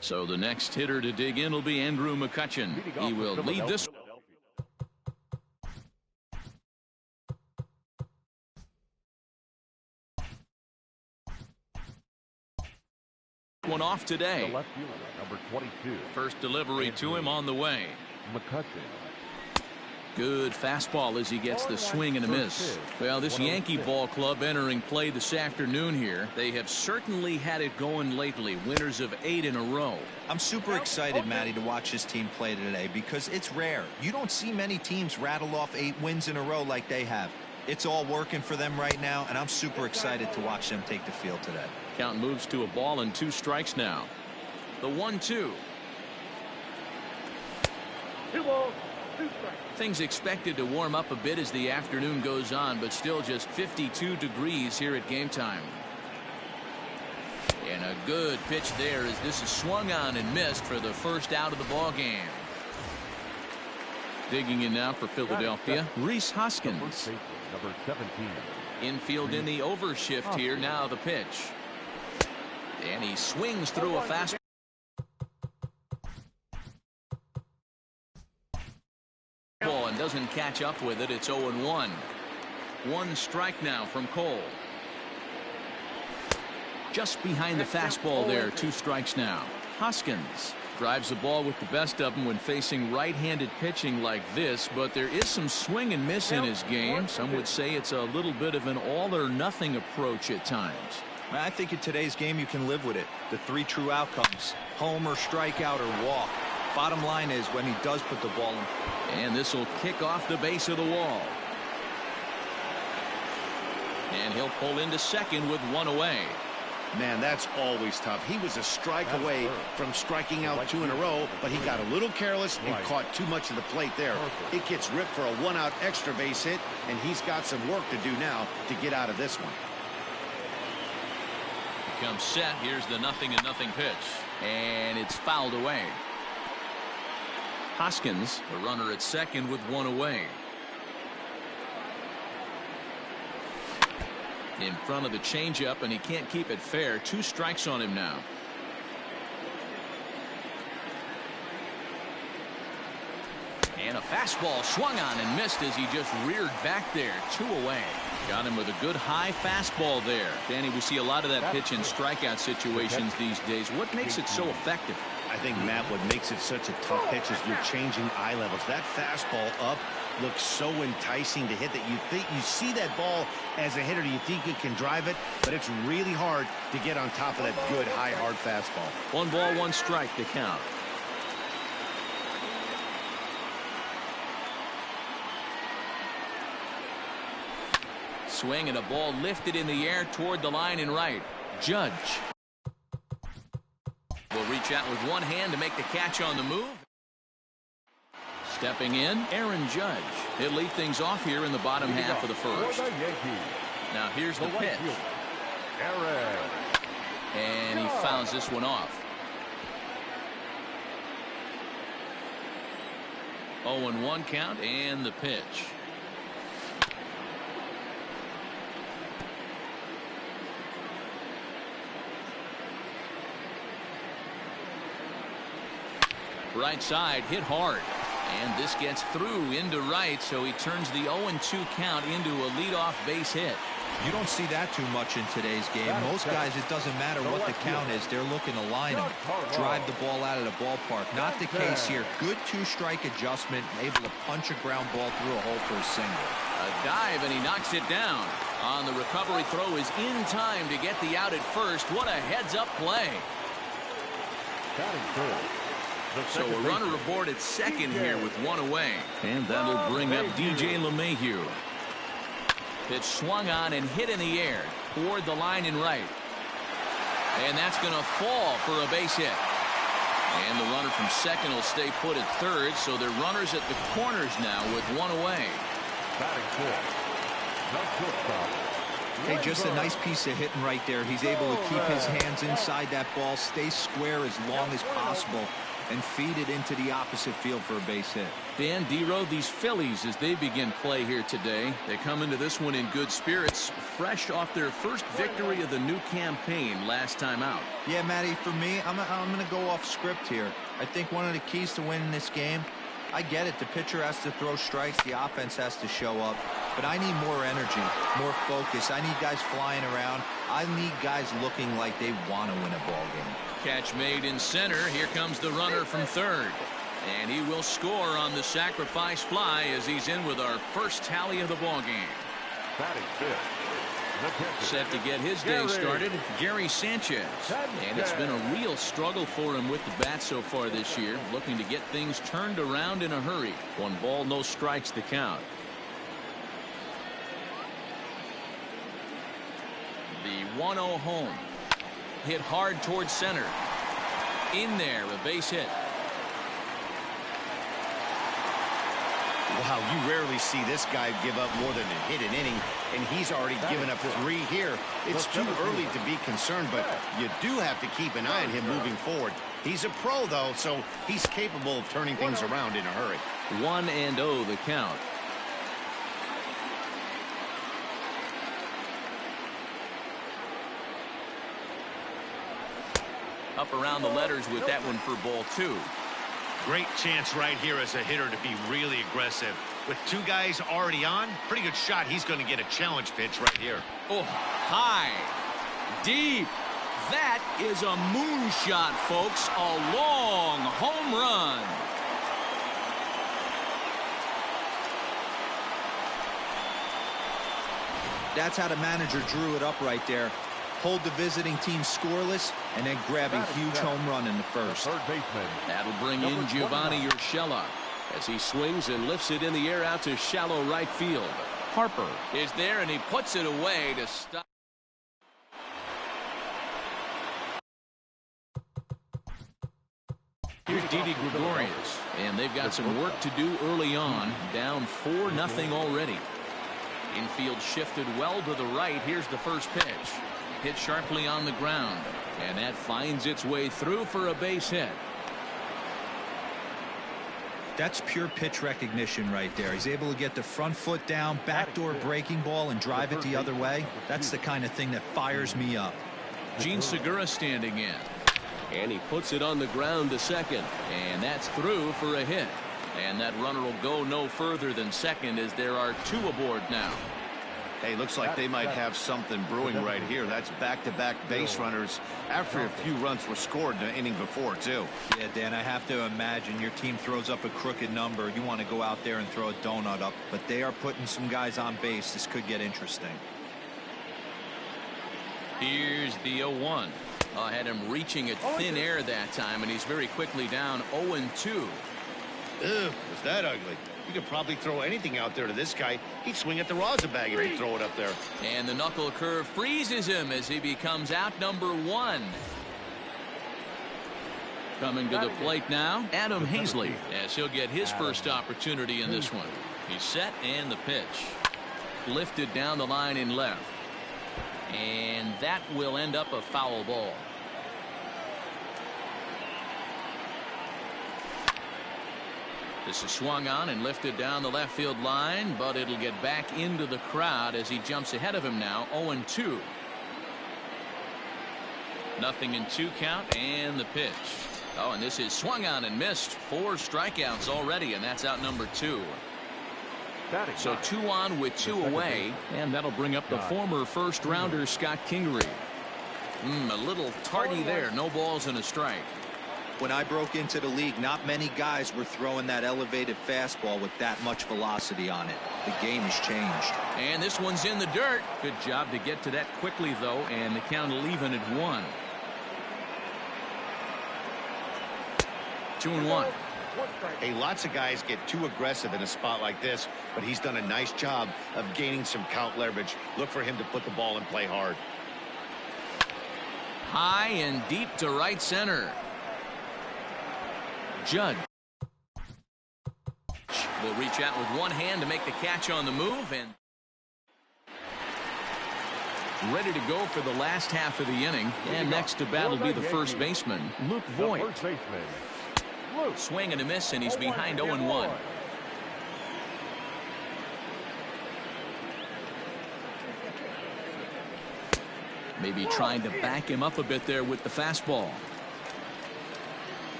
So the next hitter to dig in will be Andrew McCutchen. He will lead this one off today. The left fielder, number 22. First delivery to him on the way. McCutchen. Good fastball as he gets the swing and a miss. Well, this Yankee ball club entering play this afternoon here. They have certainly had it going lately. Winners of 8 in a row. I'm super excited, Matty, to watch this team play today because it's rare. You don't see many teams rattle off 8 wins in a row like they have. It's all working for them right now, and I'm super excited to watch them take the field today. Count moves to a ball and 2 strikes now. The 1-2. 2 balls, 2 strikes. Things expected to warm up a bit as the afternoon goes on, but still just 52 degrees here at game time. And a good pitch there as this is swung on and missed for the first out of the ball game. Digging in now for Philadelphia, Rhys Hoskins. Number 17. Infield in the overshift here. Now the pitch. And he swings through a fastball. And doesn't catch up with it. It's 0-1. 1 strike now from Cole. Just behind the fastball there. 2 strikes now. Hoskins drives the ball with the best of them when facing right-handed pitching like this, but there is some swing and miss in his game. Some would say it's a little bit of an all-or-nothing approach at times. I think in today's game you can live with it. The 3 true outcomes: homer, strikeout, or walk. Bottom line is when he does put the ball in. And this will kick off the base of the wall. And he'll pull into second with 1 away. Man, that's always tough. He was a strike away from striking out 2 in a row, but he got a little careless and caught too much of the plate there. It gets ripped for a 1-out extra base hit, and he's got some work to do now to get out of this one. Comes set. Here's the 0-0 pitch. And it's fouled away. Hoskins, the runner at second with 1 away. In front of the changeup, and he can't keep it fair. 2 strikes on him now. And a fastball swung on and missed as he just reared back there. 2 away. Got him with a good high fastball there. Danny, we see a lot of that pitch in strikeout situations these days. What makes it so effective? I think, Matt, what makes it such a tough pitch is you're changing eye levels. That fastball up looks so enticing to hit that you think you see that ball as a hitter. You think you can drive it, but it's really hard to get on top of that good high hard fastball. 1 ball, 1 strike to count. Swing and a ball lifted in the air toward the line and right. Judge will reach out with 1 hand to make the catch on the move. Stepping in, Aaron Judge. He'll lead things off here in the bottom half of the first. Now here's the pitch. And he fouls this one off. 0-1 count and the pitch. Right side hit hard, and this gets through into right, so he turns the 0-2 count into a leadoff base hit. You don't see that too much in today's game. Most guys, it doesn't matter what the count is. They're looking to line him, drive the ball out of the ballpark. Not the case here. Good 2-strike adjustment, able to punch a ground ball through a hole for a single. A dive, and he knocks it down. On the recovery throw is in time to get the out at first. What a heads-up play. So a runner aboard at second here with 1 away. And that'll bring up DJ LeMahieu. Pitch swung on and hit in the air toward the line and right. And that's going to fall for a base hit. And the runner from second will stay put at third, so they're runners at the corners now with 1 away. Hey, just a nice piece of hitting right there. He's able to keep his hands inside that ball, stay square as long as possible. and feed it into the opposite field for a base hit. Dan Dero, these Phillies, as they begin play here today, they come into this one in good spirits, fresh off their first victory of the new campaign last time out. Yeah, Matty, for me, I'm going to go off script here. I think one of the keys to winning this game, I get it, the pitcher has to throw strikes, the offense has to show up, but I need more energy, more focus. I need guys flying around. I need guys looking like they want to win a ball game. Catch made in center. Here comes the runner from third. And he will score on the sacrifice fly as he's in with our first tally of the ball game. Batting fifth. Set to get his day started, Gary Sanchez. And it's been a real struggle for him with the bat so far this year, looking to get things turned around in a hurry. 1 ball, no strikes to count. The 1-0 home. Hit hard towards center. In there, a base hit. Wow, you rarely see this guy give up more than a hit an inning, and he's already given up 3 here. It's too early to be concerned, but you do have to keep an eye on him moving forward. He's a pro, though, so he's capable of turning things around in a hurry. 1-0 the count. Up around the letters with that one for ball 2. Great chance right here as a hitter to be really aggressive. With 2 guys already on, pretty good shot. He's going to get a challenge pitch right here. Oh, high, deep. That is a moonshot, folks. A long home run. That's how the manager drew it up right there. Hold the visiting team scoreless, and then grab a huge home run in the first. Third baseman. That'll bring in Giovanni Urshela as he swings and lifts it in the air out to shallow right field. Harper is there, and he puts it away to stop. Here's Didi Gregorius, and they've got some work to do early on. Down 4-0 already. Infield shifted well to the right. Here's the first pitch. Hit sharply on the ground, and that finds its way through for a base hit. That's pure pitch recognition right there. He's able to get the front foot down, backdoor breaking ball, and drive it the other way. That's the kind of thing that fires me up. Gene Segura standing in, and he puts it on the ground to second, and that's through for a hit. And that runner will go no further than second as there are 2 aboard now. Hey, looks like they might have something brewing right here. That's back-to-back base runners after a few runs were scored in the inning before, too. Yeah, Dan, I have to imagine your team throws up a crooked number. You want to go out there and throw a donut up, but they are putting some guys on base. This could get interesting. Here's the 0-1. I had him reaching at thin air that time, and he's very quickly down 0-2. Ugh, was that ugly? You could probably throw anything out there to this guy. He'd swing at the rosin bag if he'd throw it up there. And the knuckle curve freezes him as he becomes out number 1. Coming to the plate now, Adam Hazley, as he'll get his first opportunity in this one. He's set, and the pitch. Lifted down the line in left. And that will end up a foul ball. This is swung on and lifted down the left field line, but it'll get back into the crowd as he jumps ahead of him now. 0-2. 0-2 count, and the pitch. Oh, and this is swung on and missed. 4 strikeouts already, and that's out number 2. So 2 on with 2 away, and that'll bring up the former first rounder Scott Kingery. A little tardy there. No balls and a strike. When I broke into the league, not many guys were throwing that elevated fastball with that much velocity on it. The game has changed. And this one's in the dirt. Good job to get to that quickly, though, and the count will even at 1. 2-1. Hey, lots of guys get too aggressive in a spot like this, but he's done a nice job of gaining some count leverage. Look for him to put the ball in play hard. High and deep to right center. Judd will reach out with one hand to make the catch on the move, and ready to go for the last half of the inning. And next to bat will be the first baseman, Luke Voigt. Swing and a miss, and he's behind 0-1. Maybe trying to back him up a bit there with the fastball.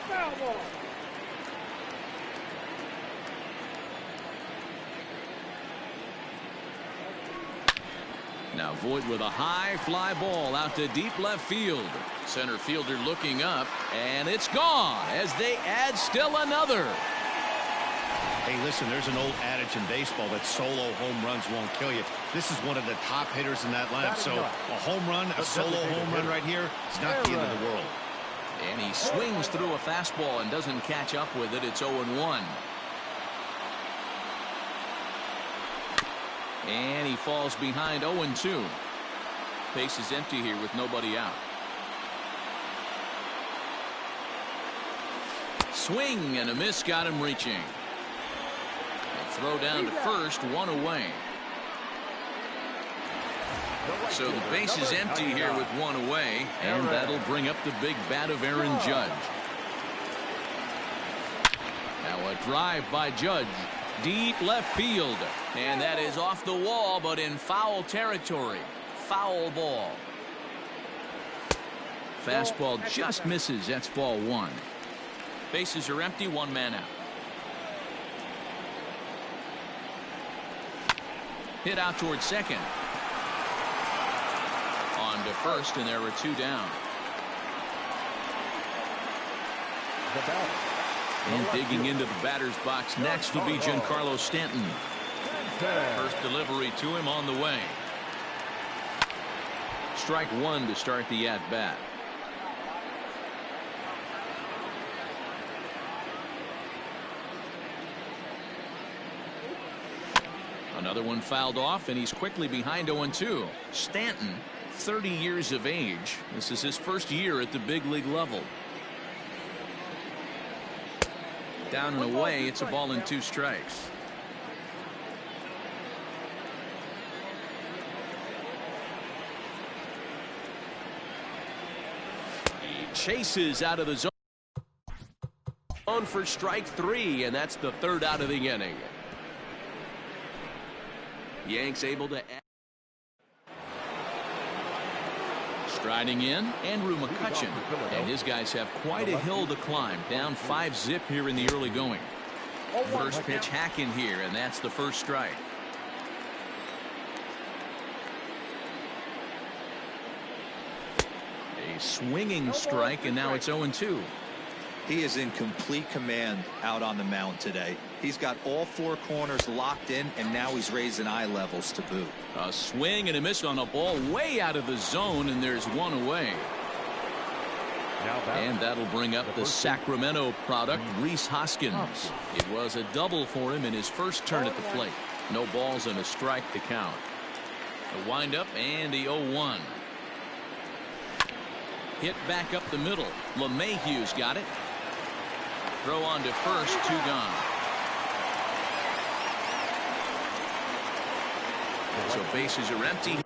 Foul ball. Now Voit with a high fly ball out to deep left field. Center fielder looking up, and it's gone as they add still another. Hey, listen, there's an old adage in baseball that solo home runs won't kill you. This is one of the top hitters in that lineup. So a home run, a solo home run right here, it's not the end of the world. And he swings through a fastball and doesn't catch up with it. It's 0-1. And he falls behind 0-2. Base is empty here with nobody out. Swing and a miss got him reaching. A throw down to first, one away. So the base is empty here with one away, and that'll bring up the big bat of Aaron Judge. Now a drive by Judge. Deep left field, and that is off the wall, but in foul territory. Foul ball. Fastball just misses. That's ball one. Bases are empty, one man out. Hit out towards second. On to first, and there are two down. The batter. And digging into the batter's box next will be Giancarlo Stanton. First delivery to him on the way. Strike one to start the at-bat. Another one fouled off, and he's quickly behind 0-2. Stanton, 30 years of age. This is his first year at the big league level. Down and away, it's a ball and two strikes. He chases out of the zone for strike three, and that's the third out of the inning. Yanks able to add. Striding in, Andrew McCutchen, and his guys have quite a hill to climb. Down 5-zip here in the early going. First pitch hack in here, and that's the first strike. A swinging strike, and now it's 0-2. He is in complete command out on the mound today. He's got all four corners locked in, and now he's raising eye levels to boot. A swing and a miss on a ball way out of the zone, and there's one away. And that'll bring up the Sacramento product, Rhys Hoskins. It was a double for him in his first turn at the plate. No balls and a strike to count. A windup and the 0-1. Hit back up the middle. LeMahieu's got it. Throw on to first, two gone. So bases are empty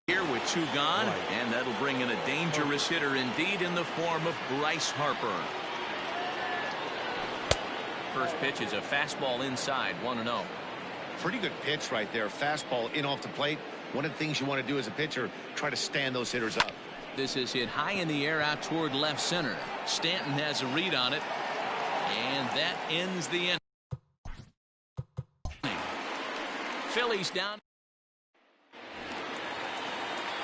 here with two gone, and that'll bring in a dangerous hitter indeed in the form of Bryce Harper. First pitch is a fastball inside, 1-0. Pretty good pitch right there. Fastball in off the plate. One of the things you want to do as a pitcher, try to stand those hitters up. This is hit high in the air out toward left center. Stanton has a read on it, and that ends the inning. Phillies down.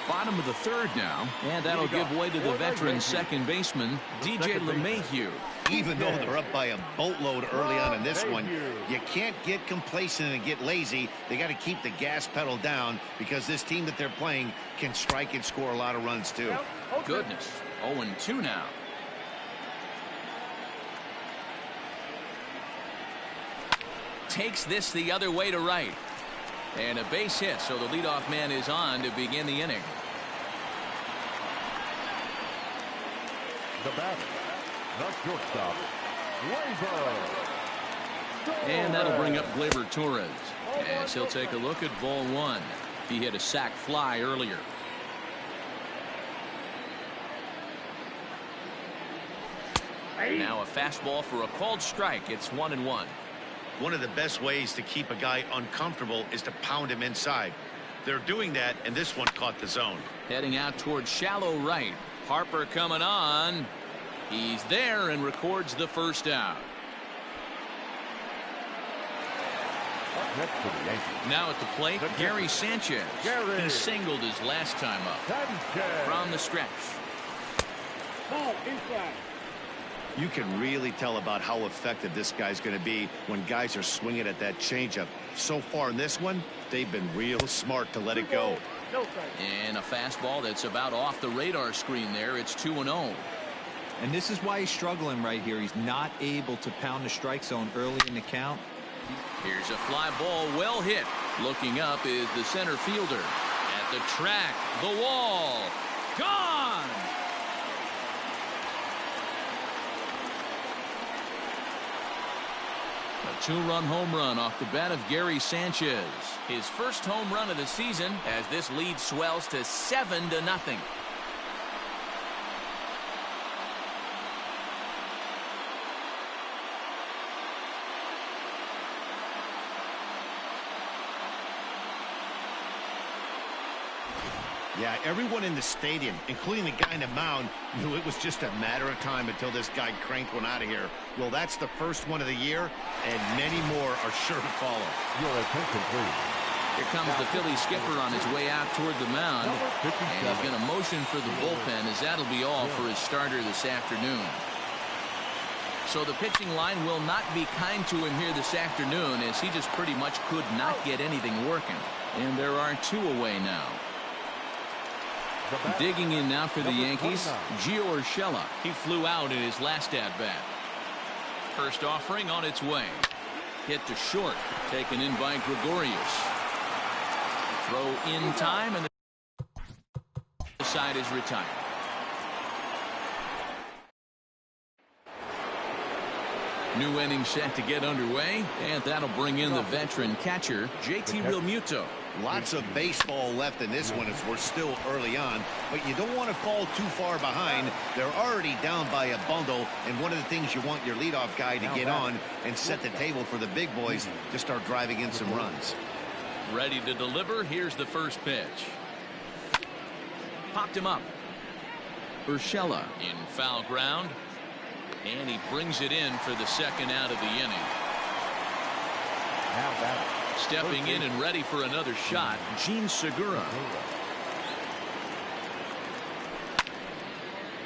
Bottom of the third now, and that'll give way to the veteran second baseman, DJ LeMahieu. Even though they're up by a boatload early on in this one, you can't get complacent and get lazy. They got to keep the gas pedal down because this team that they're playing can strike and score a lot of runs too. Goodness, 0-2 now. Takes this the other way to right. And a base hit, so the leadoff man is on to begin the inning. The batter, the shortstop, Gleyber. And that'll bring up Gleyber Torres as he'll take a look at ball one. He hit a sac fly earlier. Now a fastball for a called strike. It's 1-1. One of the best ways to keep a guy uncomfortable is to pound him inside. They're doing that, and this one caught the zone. Heading out towards shallow right. Harper coming on. He's there and records the first out. Next to the Yankees. Now at the plate, Gary Sanchez. He singled his last time up. From the stretch. You can really tell about how effective this guy's going to be when guys are swinging at that changeup. So far in this one, they've been real smart to let it go. And a fastball that's about off the radar screen there. It's 2-0. And this is why he's struggling right here. He's not able to pound the strike zone early in the count. Here's a fly ball, well hit. Looking up is the center fielder. At the track, the wall. Gone! A two-run home run off the bat of Gary Sanchez. His first home run of the season as this lead swells to 7-0. Yeah, everyone in the stadium, including the guy in the mound, knew it was just a matter of time until this guy cranked one out of here. Well, that's the first one of the year, and many more are sure to follow. Your attention, please. Here comes the Philly skipper on his way out toward the mound. And he's going to motion for the bullpen, as that'll be all for his starter this afternoon. So the pitching line will not be kind to him here this afternoon, as he just pretty much could not get anything working. And there are two away now. Digging in now for the Yankees, Gio Urshela. He flew out in his last at-bat. First offering on its way. Hit to short. Taken in by Gregorius. Throw in time, and the side is retired. New inning set to get underway, and that'll bring in the veteran catcher, JT Realmuto. Lots of baseball left in this one as we're still early on, but you don't want to fall too far behind. They're already down by a bundle, and one of the things you want your leadoff guy to get on and set the table for the big boys to start driving in some runs. Ready to deliver. Here's the first pitch. Popped him up. Urshela in foul ground, and he brings it in for the second out of the inning. Stepping in and ready for another shot, Gene Segura.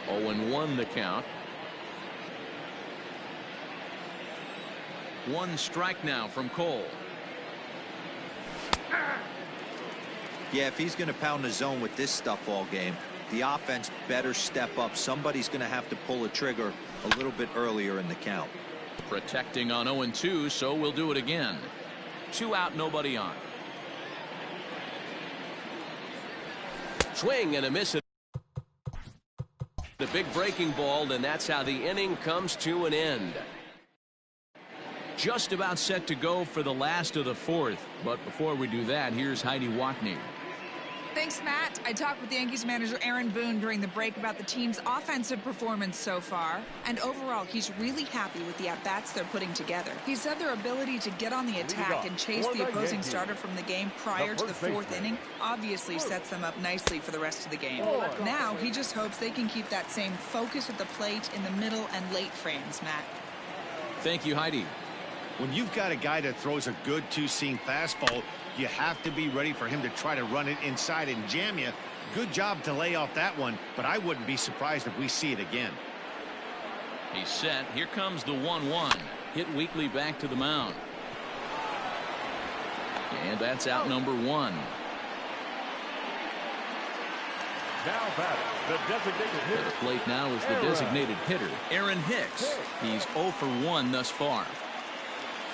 0-1 the count. One strike now from Cole. Yeah, if he's going to pound the zone with this stuff all game, the offense better step up. Somebody's going to have to pull a trigger a little bit earlier in the count. Protecting on 0-2, so we'll do it again. 2 out, nobody on. Swing and a miss. The big breaking ball, and that's how the inning comes to an end. Just about set to go for the last of the fourth. But before we do that, here's Heidi Watney. Thanks, Matt. I talked with Yankees manager Aaron Boone during the break about the team's offensive performance so far. And overall, he's really happy with the at-bats they're putting together. He said their ability to get on the attack and chase the opposing starter from the game prior to the fourth inning obviously sets them up nicely for the rest of the game. Now, he just hopes they can keep that same focus at the plate in the middle and late frames, Matt. Thank you, Heidi. When you've got a guy that throws a good two-seam fastball, you have to be ready for him to try to run it inside and jam you. Good job to lay off that one, but I wouldn't be surprised if we see it again. He's set. Here comes the 1-1. Hit weakly back to the mound. And that's out number 1. Now batting, the designated hitter. To the plate now is the designated hitter, Aaron Hicks. He's 0 for 1 thus far.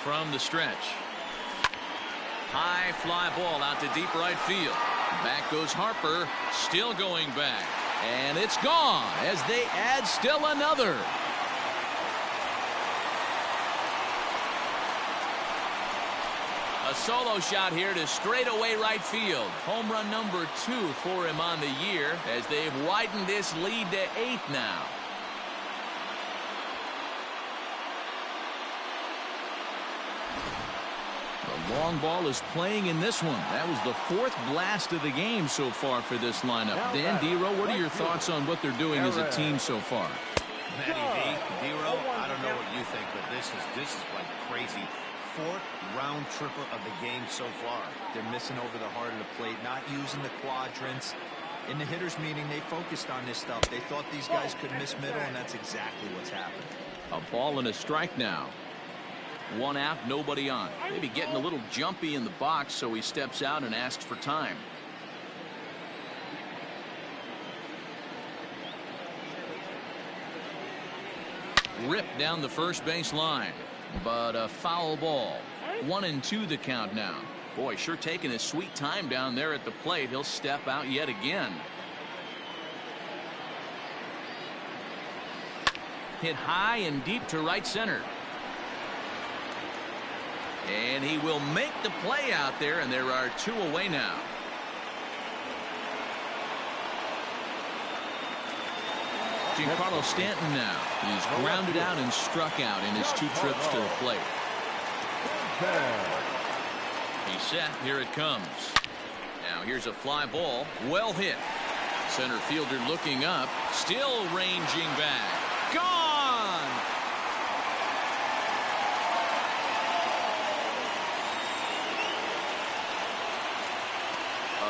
From the stretch. High fly ball out to deep right field. Back goes Harper, still going back. And it's gone as they add still another. A solo shot here to straightaway right field. Home run number 2 for him on the year as they've widened this lead to 8 now. Long ball is playing in this one. That was the 4th blast of the game so far for this lineup. Dan, D-Row, what are your thoughts on what they're doing as a team so far? Matty V, D-Row, I don't know what you think, but this is like crazy. 4th round tripper of the game so far. They're missing over the heart of the plate, not using the quadrants. In the hitters meeting, they focused on this stuff. They thought these guys could miss middle, and that's exactly what's happened. A ball and a strike now. 1 out, nobody on. Maybe getting a little jumpy in the box, so he steps out and asks for time. Ripped down the first base line, but a foul ball. 1-2 the count now. Boy, sure taking his sweet time down there at the plate. He'll step out yet again. Hit high and deep to right center. And he will make the play out there, and there are 2 away now. Giancarlo Stanton now. He's grounded out and struck out in his 2 trips to the plate. He's set. Here it comes. Now here's a fly ball. Well hit. Center fielder looking up. Still ranging back. Gone!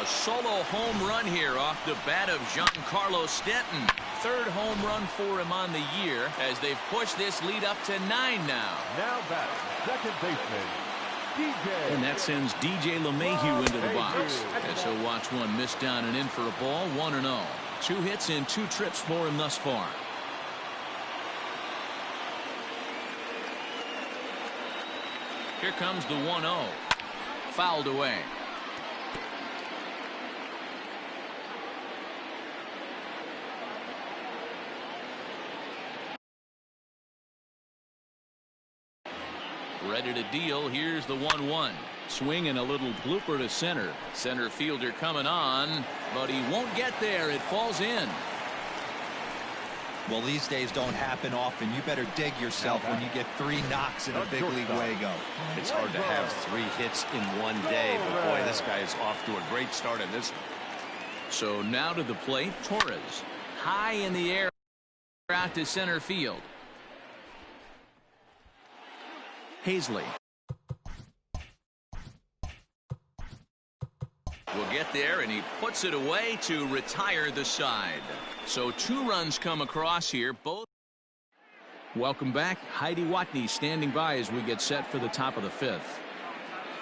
A solo home run here off the bat of Giancarlo Stanton. 3rd home run for him on the year as they've pushed this lead up to 9 now. Now batting, second baseman, DJ. And that sends DJ LeMahieu into the box. As he'll watch one miss down and in for a ball. 1-0. 2 hits and 2 trips for him thus far. Here comes the 1-0. Fouled away. Ready to deal. Here's the 1-1. Swing and a little blooper to center. Center fielder coming on, but he won't get there. It falls in. Well, these days don't happen often. You better dig yourself when you get 3 knocks in a big league Wago. It's hard to have 3 hits in one day, but boy, this guy is off to a great start in this one. So now to the plate, Torres. High in the air out to center field. Hazley will get there, and he puts it away to retire the side. So 2 runs come across here. Both. Welcome back. Heidi Watney standing by as we get set for the top of the 5th.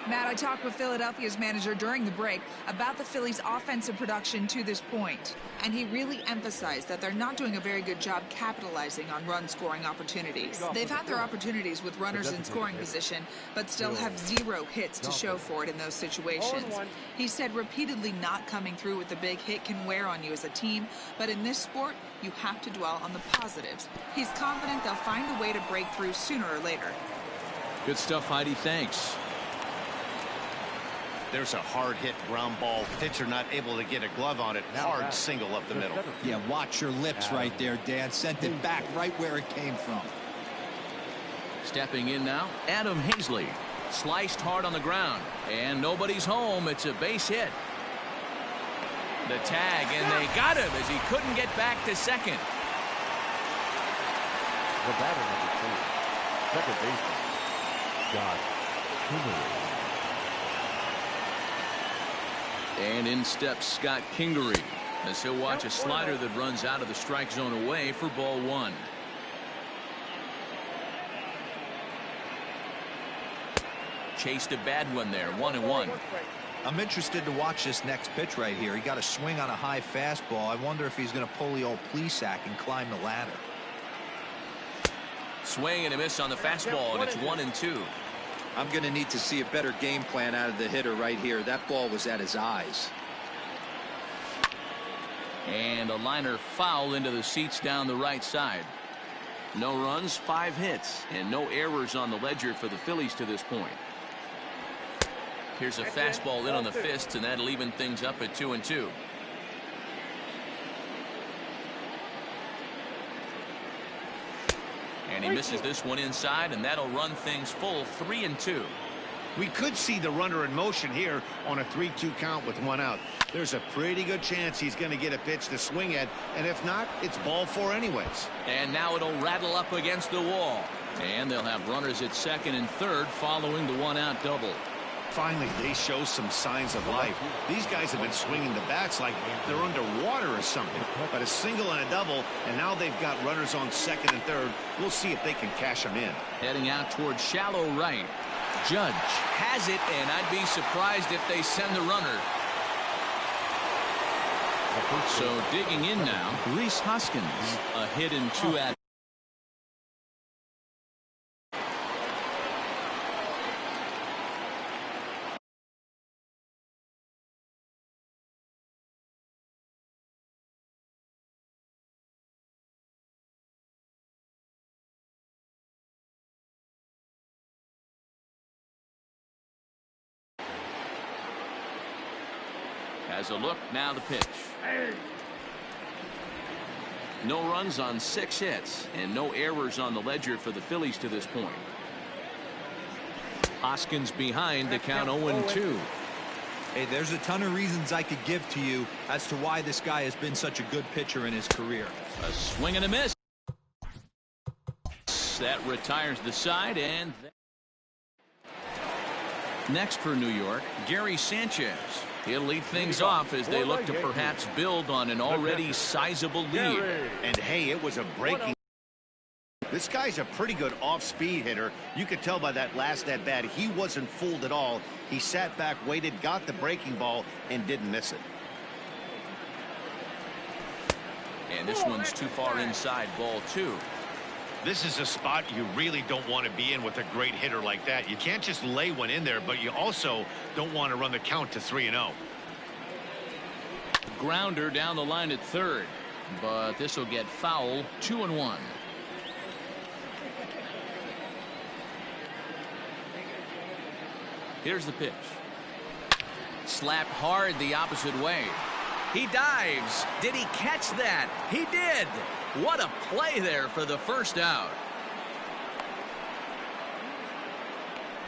Matt, I talked with Philadelphia's manager during the break about the Phillies' offensive production to this point, and he really emphasized that they're not doing a very good job capitalizing on run-scoring opportunities. They've had their opportunities with runners in scoring position, but still have 0 hits to show for it in those situations. He said repeatedly not coming through with a big hit can wear on you as a team, but in this sport, you have to dwell on the positives. He's confident they'll find a way to break through sooner or later. Good stuff, Heidi. Thanks. There's a hard hit ground ball. Pitcher not able to get a glove on it. Hard single up the middle. Yeah, watch your lips right there, Dan. Sent it back right where it came from. Stepping in now, Adam Hazley. Sliced hard on the ground, and nobody's home. It's a base hit. The tag, and they got him as he couldn't get back to second. The batter number 2, second baseman, Scott Kingery. And in steps Scott Kingery as he'll watch a slider that runs out of the strike zone away for ball 1. Chased a bad one there. 1-1. I'm interested to watch this next pitch right here. He got a swing on a high fastball. I wonder if he's going to pull the old Plesac and climb the ladder. Swing and a miss on the fastball, and it's 1-2. I'm going to need to see a better game plan out of the hitter right here. That ball was at his eyes. And a liner foul into the seats down the right side. No runs, 5 hits, and no errors on the ledger for the Phillies to this point. Here's a fastball in on the fists, and that'll even things up at 2-2. And he misses this one inside, and that'll run things full 3-2. We could see the runner in motion here on a 3-2 count with 1 out. There's a pretty good chance he's going to get a pitch to swing at, and if not, it's ball 4 anyways. And now it'll rattle up against the wall. And they'll have runners at second and third following the 1-out double. Finally, they show some signs of life. These guys have been swinging the bats like they're underwater or something. But a single and a double, and now they've got runners on second and third. We'll see if they can cash them in. Heading out towards shallow right. Judge has it, and I'd be surprised if they send the runner. So digging in now, Rhys Hoskins. A hit and 2 at. As a look, now the pitch. No runs on 6 hits and no errors on the ledger for the Phillies to this point. Hoskins behind the count 0-2. Hey, there's a ton of reasons I could give to you as to why this guy has been such a good pitcher in his career. A swing and a miss. That retires the side, and next for New York, Gary Sanchez. He'll lead things off as they look to perhaps build on an already sizable lead. And hey, it was a breaking. This guy's a pretty good off-speed hitter. You could tell by that last at-bat he wasn't fooled at all. He sat back, waited, got the breaking ball, and didn't miss it. And this one's too far inside, ball 2. This is a spot you really don't want to be in with a great hitter like that. You can't just lay one in there, but you also don't want to run the count to 3-0. Grounder down the line at third, but this will get foul. 2-1. Here's the pitch. Slapped hard the opposite way. He dives. Did he catch that? He did. What a play there for the first out.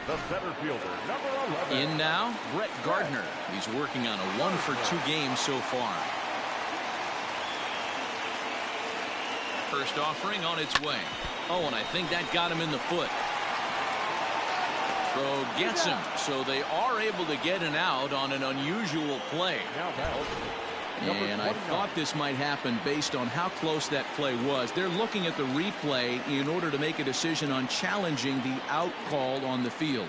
The center fielder, number 11. In now, Brett Gardner. He's working on a 1-for-2 game so far. First offering on its way. Oh, and I think that got him in the foot. Throw gets him, so they are able to get an out on an unusual play. And I thought this might happen based on how close that play was. They're looking at the replay in order to make a decision on challenging the out call on the field.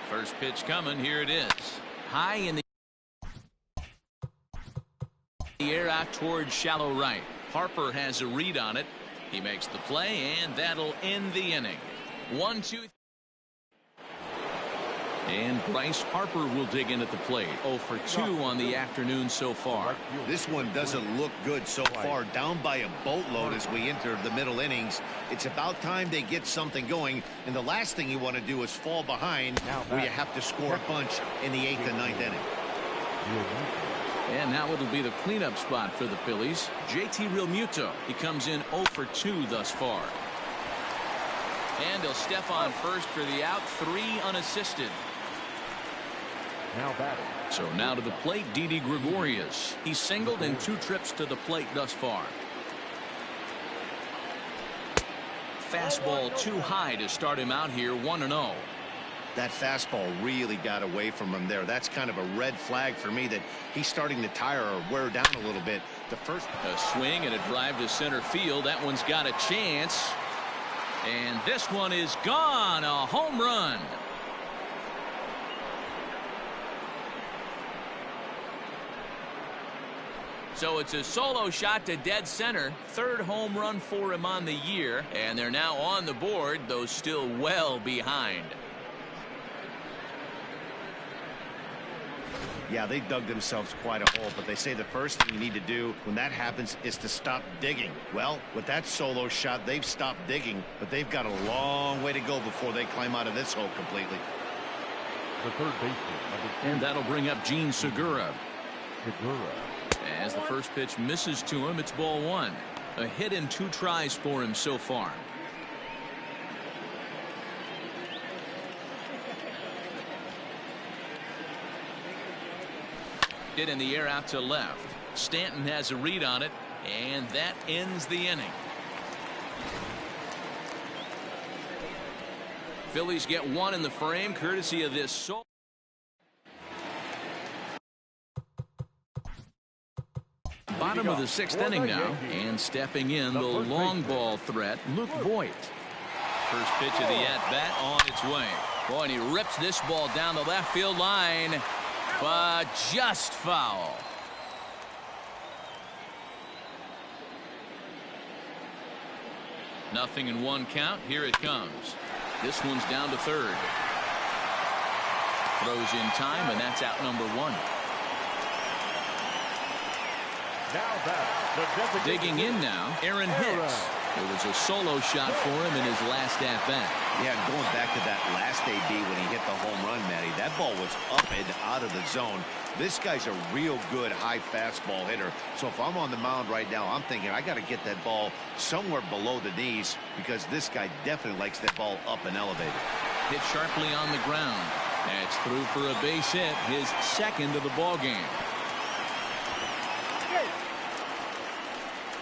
First pitch coming. Here it is. High in the air out towards shallow right. Harper has a read on it. He makes the play, and that'll end the inning. 1-2. And Bryce Harper will dig in at the plate. 0-for-2 on the afternoon so far. This one doesn't look good so far. Down by a boatload as we enter the middle innings. It's about time they get something going. And the last thing you want to do is fall behind where you have to score a bunch in the 8th and 9th inning. And now it'll be the cleanup spot for the Phillies. JT Realmuto. He comes in 0-for-2 thus far. And he'll step on first for the out. 3 unassisted. Now batting. So now to the plate, Didi Gregorius. He's singled in 2 trips to the plate thus far. Fastball too high to start him out here. 1-0. That fastball really got away from him there. That's kind of a red flag for me that he's starting to tire or wear down a little bit. The first a swing and a drive to center field. That one's got a chance. And this one is gone. A home run. So it's a solo shot to dead center. 3rd home run for him on the year. And they're now on the board, though still well behind. Yeah, they dug themselves quite a hole, but they say the first thing you need to do when that happens is to stop digging. Well, with that solo shot, they've stopped digging, but they've got a long way to go before they climb out of this hole completely. The third baseman. And that'll bring up Gene Segura. Segura. As the first pitch misses to him, it's ball 1. A hit in 2 tries for him so far. Hit in the air out to left. Stanton has a read on it, and that ends the inning. Phillies get one in the frame courtesy of this solo. Bottom of the 6th inning now, and stepping in the long ball threat, Luke Voit. First pitch of the at-bat on its way. Boy, and he rips this ball down the left field line, but just foul. Nothing in one count. Here it comes. This one's down to third. Throws in time, and that's out number 1. Digging in now, Aaron Hicks. It was a solo shot for him in his last at-bat. Yeah, going back to that last AB when he hit the home run, Matty, that ball was up and out of the zone. This guy's a real good high fastball hitter. So if I'm on the mound right now, I'm thinking I got to get that ball somewhere below the knees because this guy definitely likes that ball up and elevated. Hit sharply on the ground. That's through for a base hit, his second of the ball game.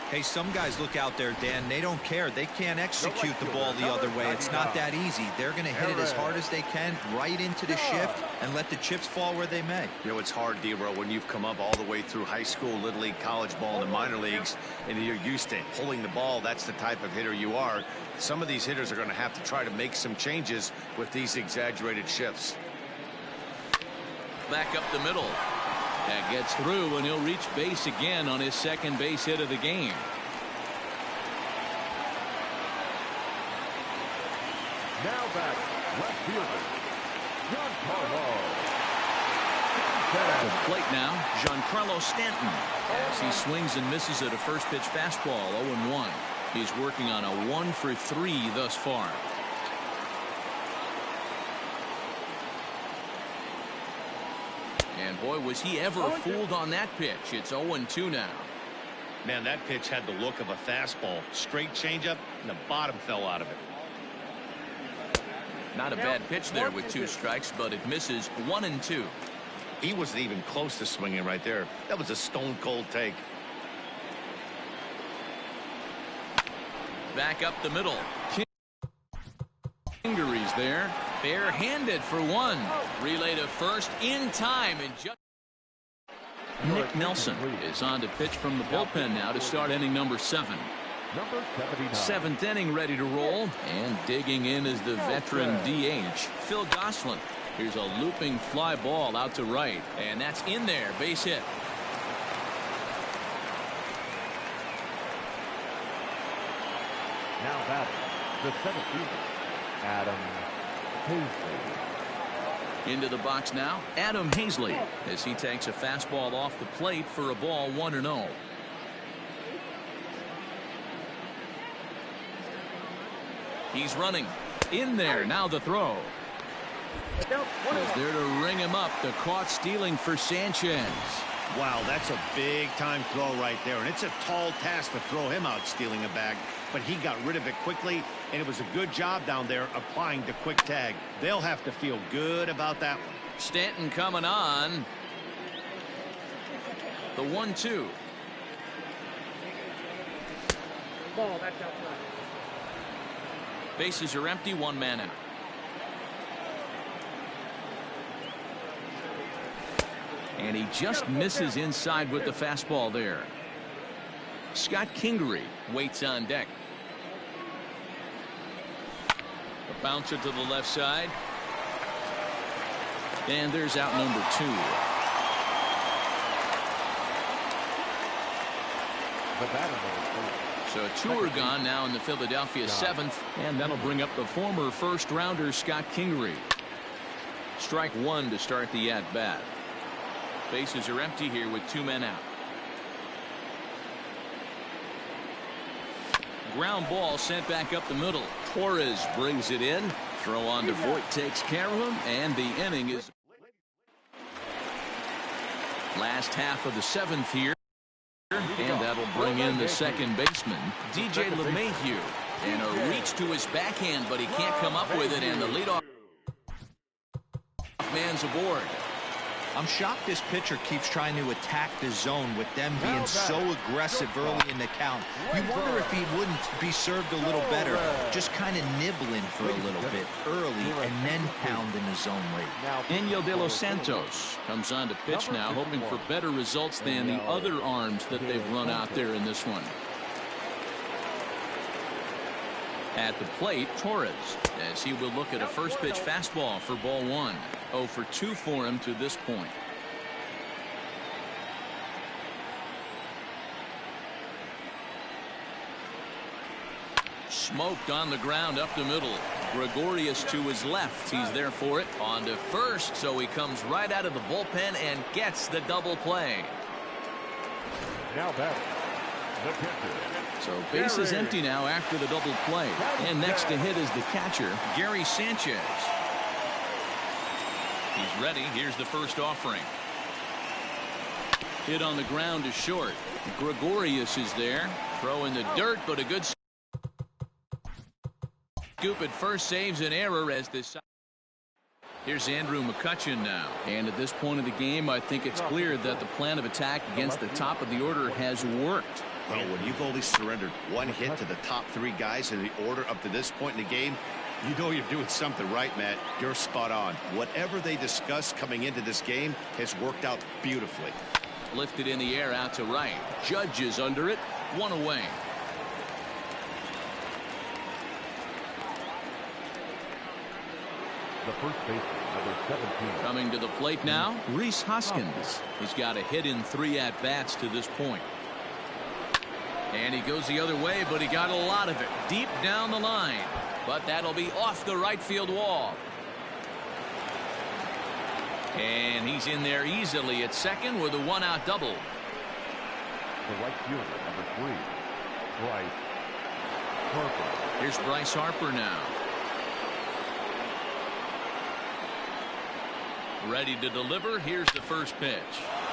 Hey, some guys look out there, Dan. They don't care. They can't execute the ball the other way. It's not that easy. They're going to hit it as hard as they can right into the shift and let the chips fall where they may. You know, it's hard, D-Row, when you've come up all the way through high school, little league, college ball, and the minor leagues, and you're used to pulling the ball. That's the type of hitter you are. Some of these hitters are going to have to try to make some changes with these exaggerated shifts. Back up the middle. That gets through, and he'll reach base again on his second base hit of the game. Now back, left fielder, Giancarlo. To the plate now, Giancarlo Stanton. As he swings and misses at a first pitch fastball, 0-1. He's working on a 1 for 3 thus far. And boy, was he ever fooled on that pitch. It's 0-2 now. Man, that pitch had the look of a fastball. Straight changeup, and the bottom fell out of it. Not a bad pitch there with 2 strikes, but it misses 1-2. He wasn't even close to swinging right there. That was a stone-cold take. Back up the middle. Kingery's there. Barehanded for 1. Relay to first in time. And just Nick Nelson is on to pitch from the bullpen now to start inning number 7. Number 79. 7th inning ready to roll. And digging in is the veteran DH, Phil Gosselin. Here's a looping fly ball out to right. And that's in there. Base hit. Now batting, the 7th fielder, Adam Haseley. Into the box now, Adam Haseley, as he takes a fastball off the plate for a ball 1-0. He's running. In there, now the throw. Is there to ring him up. The caught stealing for Sanchez. Wow, that's a big-time throw right there, and it's a tall task to throw him out stealing a bag, but he got rid of it quickly, and it was a good job down there applying the quick tag. They'll have to feel good about that one. Stanton coming on. The 1-2. Ball, that's outside. Bases are empty, 1 man out. And he just misses inside with the fastball there. Scott Kingery waits on deck. A bouncer to the left side. And there's out number 2. So 2 are gone now in the Philadelphia 7th. And that'll bring up the former first-rounder Scott Kingery. Strike 1 to start the at-bat. Bases are empty here with 2 men out. Ground ball sent back up the middle. Torres brings it in. Throw on to Voit takes care of him, and the inning is last half of the 7th here. And that'll bring in the second baseman, DJ LeMahieu. And a reach to his backhand, but he can't come up with it, and the leadoff man's aboard. I'm shocked this pitcher keeps trying to attack the zone with them being so aggressive early in the count. You wonder if he wouldn't be served a little better, just kind of nibbling for a little bit early and then pounding the zone late. Daniel De Los Santos comes on to pitch now, hoping for better results than the other arms that they've run out there in this one. At the plate, Torres, as he will look at a first pitch fastball for ball 1. 0 for 2 for him to this point. Smoked on the ground up the middle. Gregorius to his left. He's there for it. On to first, so he comes right out of the bullpen and gets the double play. Now back, the pitcher. So base is empty now after the double play. And next to hit is the catcher, Gary Sanchez. He's ready. Here's the first offering. Hit on the ground to short. Gregorius is there. Throw in the dirt, but a good scoop at first saves an error as this. Here's Andrew McCutchen now. And at this point of the game, I think it's clear that the plan of attack against the top of the order has worked. Well, when you've only surrendered one hit to the top 3 guys in the order up to this point in the game, you know you're doing something right, Matt. You're spot on. Whatever they discussed coming into this game has worked out beautifully. Lifted in the air out to right. Judge is under it. 1 away. The first baseman, number 17. Coming to the plate now, Rhys Hoskins. He's got a hit in 3 at-bats to this point. And he goes the other way, but he got a lot of it deep down the line. But that'll be off the right field wall. And he's in there easily at second with a 1-out double. The right fielder, number 3, Bryce Harper. Here's Bryce Harper now. Ready to deliver. Here's the first pitch.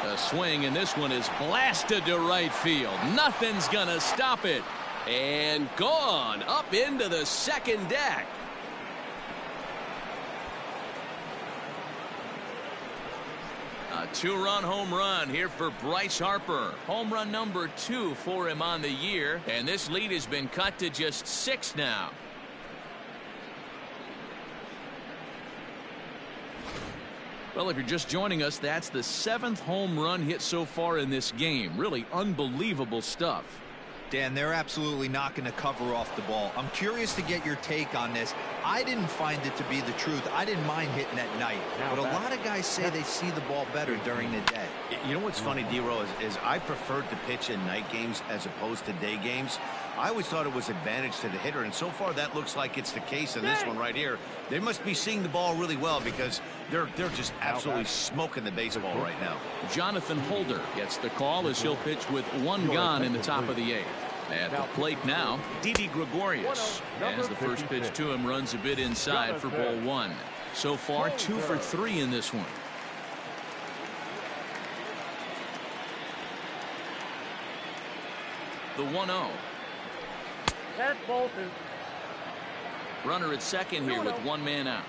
A swing, and this one is blasted to right field. Nothing's gonna stop it. And gone up into the second deck. A 2-run home run here for Bryce Harper. Home run number 2 for him on the year. And this lead has been cut to just 6 now. Well, if you're just joining us, that's the 7th home run hit so far in this game. Really unbelievable stuff. Dan, they're absolutely not going to cover off the ball. I'm curious to get your take on this. I didn't find it to be the truth. I didn't mind hitting at night. But a lot of guys say they see the ball better during the day. You know what's funny, D-Row, is I preferred to pitch in night games as opposed to day games. I always thought it was advantage to the hitter, and so far that looks like it's the case in this one right here. They must be seeing the ball really well because they're just absolutely smoking the baseball right now. Jonathan Holder gets the call as he'll pitch with 1 gone in the top of the 8th. At the plate now, Didi Gregorius, as the first pitch to him runs a bit inside for ball 1. So far 2 for 3 in this one. The 1-0. That's Bolton. Runner at second here with 1 man out.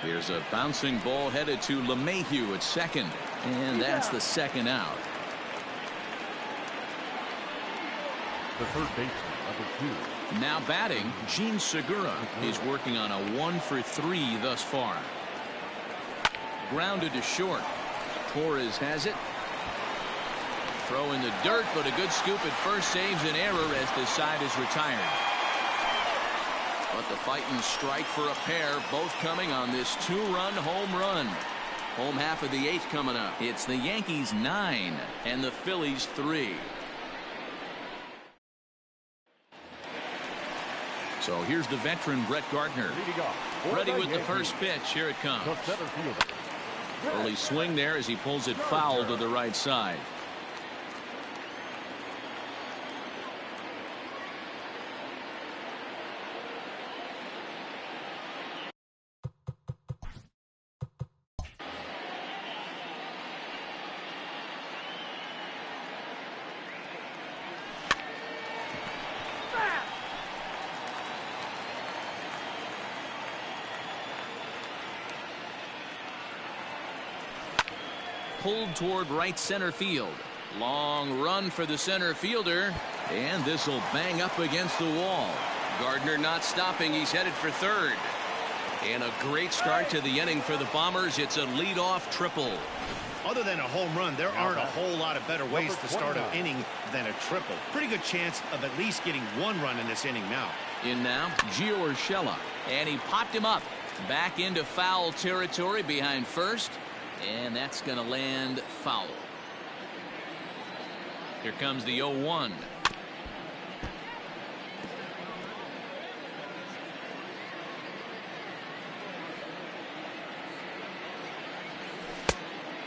Here's a bouncing ball headed to LeMahieu at second. And that's the 2nd out. The third baseman, number 2. Now batting, Gene Segura is working on a 1 for 3 thus far. Grounded to short. Torres has it. Throw in the dirt, but a good scoop at first saves an error as the side is retired. But the fighting strike for a pair, both coming on this 2-run home run. Home half of the 8th coming up. It's the Yankees 9 and the Phillies 3. So here's the veteran Brett Gardner. Ready with the first pitch. Here it comes. The center fielder. Early swing there as he pulls it foul to the right side. pulled toward right center field. Long run for the center fielder, and this will bang up against the wall. Gardner not stopping. He's headed for third. And a great start to the inning for the Bombers. It's a leadoff triple. Other than a home run, there aren't a whole lot of better ways to start an inning than a triple. Pretty good chance of at least getting one run in this inning now. In now, Gio Urshela, and he popped him up. Back into foul territory behind first, and that's going to land foul. Here comes the 0-1.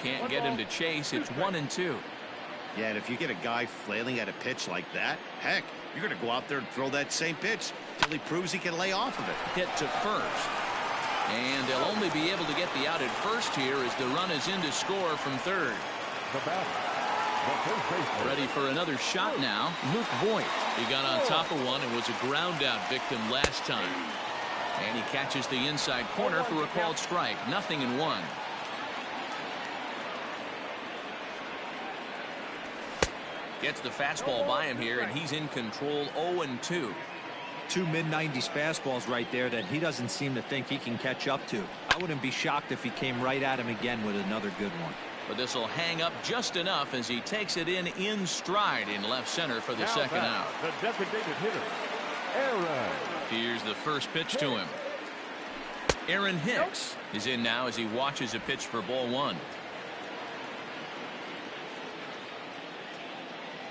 Can't get him to chase. It's 1-2. Yeah, and if you get a guy flailing at a pitch like that, heck, you're going to go out there and throw that same pitch till he proves he can lay off of it. Hit to first. And they'll only be able to get the out at first here as the run is in to score from third. Ready for another shot now, Luke Voigt. He got on top of one and was a ground out victim last time. And he catches the inside corner for a called strike. 0-1. Gets the fastball by him here, and he's in control. 0-2. Two mid-90s fastballs right there that he doesn't seem to think he can catch up to. I wouldn't be shocked if he came right at him again with another good one. But this will hang up just enough as he takes it in stride in left center for the second out. The designated hitter, Aaron. Here's the first pitch to him. Aaron Hicks is in now as he watches a pitch for ball one.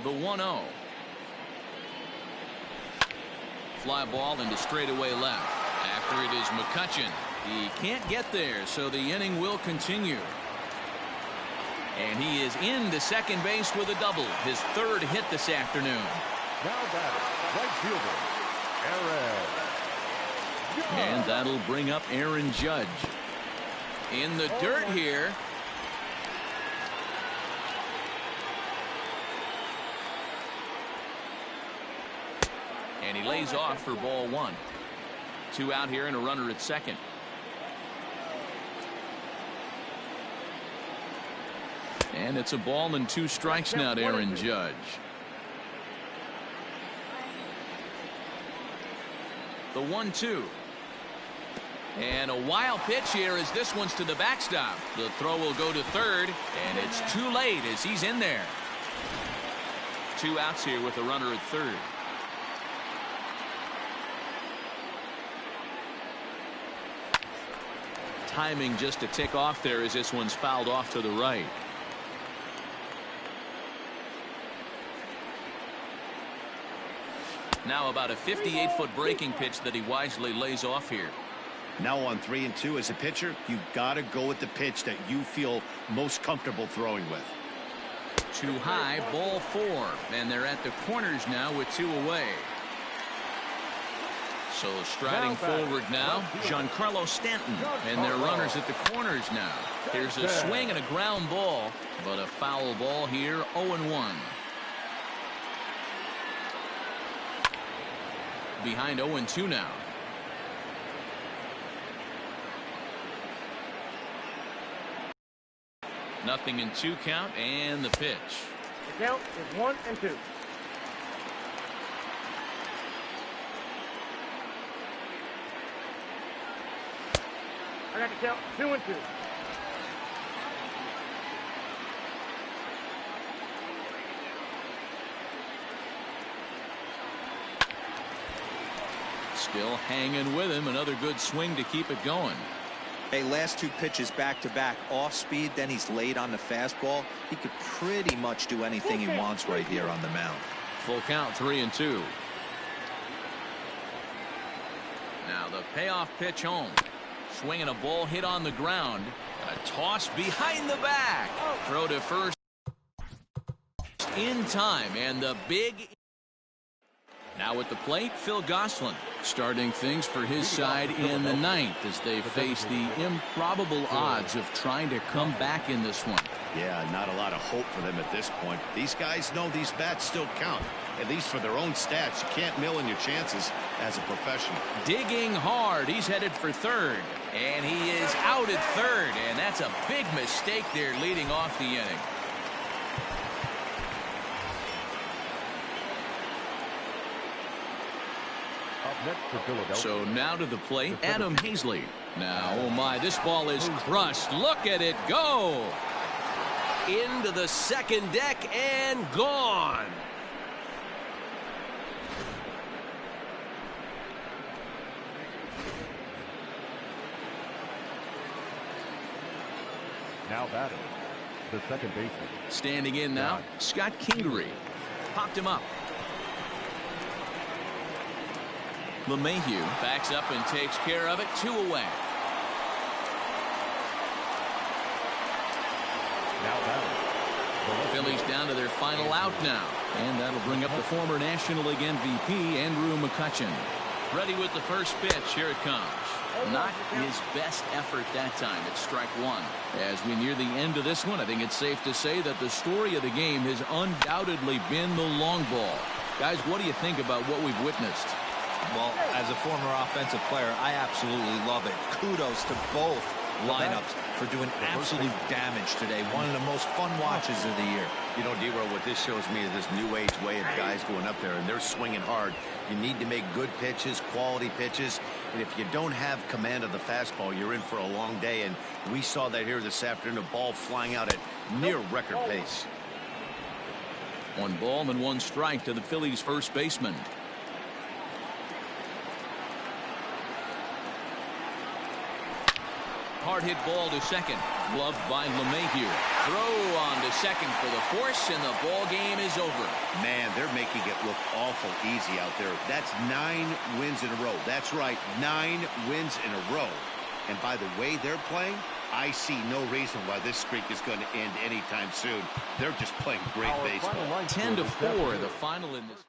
The 1-0. Fly ball into straightaway left. After it is McCutchen. He can't get there, so the inning will continue. And he is into second base with a double. His third hit this afternoon. Now batting, right fielder, Aaron Judge. And that'll bring up Aaron Judge. In the dirt here. And he lays off for ball one. 2 out here and a runner at second. And it's a ball and 2 strikes now to Aaron Judge. The 1-2. And a wild pitch here as this one's to the backstop. The throw will go to third, and it's too late as he's in there. 2 outs here with a runner at third. Timing just to tick off there as this one's fouled off to the right. Now about a 58-foot breaking pitch that he wisely lays off here. Now on 3-2 as a pitcher, you've got to go with the pitch that you feel most comfortable throwing with. Too high, ball 4, and they're at the corners now with 2 away. So striding forward now, Giancarlo Stanton, and their runners at the corners now. Here's a swing and a ground ball, but a foul ball here, 0-1. Behind 0-2 now. Nothing in 2 count, and the pitch. The count is 1-2. I got the count 2-2. Still hanging with him. Another good swing to keep it going. Hey, last 2 pitches back-to-back off speed, then he's laid on the fastball. He could pretty much do anything he wants right here on the mound. Full count, 3-2. Now the payoff pitch home. Swinging a ball hit on the ground. A toss behind the back. Throw to first in time, and the big. Now at the plate, Phil Gosselin starting things for his side in the 9th as they face the improbable odds of trying to come back in this one. Yeah, not a lot of hope for them at this point. These guys know these bats still count, at least for their own stats. You can't mill in your chances as a professional. Digging hard. He's headed for third, and he is out out at third, and that's a big mistake there leading off the inning. Up next for Philadelphia. So now to the plate, Adam Hazley. Now, oh my, this ball is crushed. Look at it go. Into the second deck and gone. Now batting, the second baseman. Standing in now, Scott Kingery. Popped him up. LeMahieu Backs up and takes care of it. 2 away. Now batting, the left Phillies fielder. down to their final out now. And that'll bring up the former National League MVP, Andrew McCutchen. Ready with the first pitch. Here it comes. Not his best effort that time. It's strike one. As we near the end of this one, I think it's safe to say that the story of the game has undoubtedly been the long ball. Guys, what do you think about what we've witnessed? Well, as a former offensive player, I absolutely love it. Kudos to both lineups for doing absolute damage today. One of the most fun watches of the year. You know, D-Row, what this shows me is this new age way of guys going up there, and they're swinging hard. You need to make good pitches, quality pitches, and if you don't have command of the fastball, you're in for a long day, and we saw that here this afternoon, a ball flying out at near record pace. 1 ball and 1 strike to the Phillies first baseman. Hard hit ball to second. Gloved by LeMahieu. Throw on to second for the force, and the ball game is over. Man, they're making it look awful easy out there. That's 9 wins in a row. That's right, 9 wins in a row. And by the way they're playing, I see no reason why this streak is going to end anytime soon. They're just playing great baseball. 10-4, the final in this.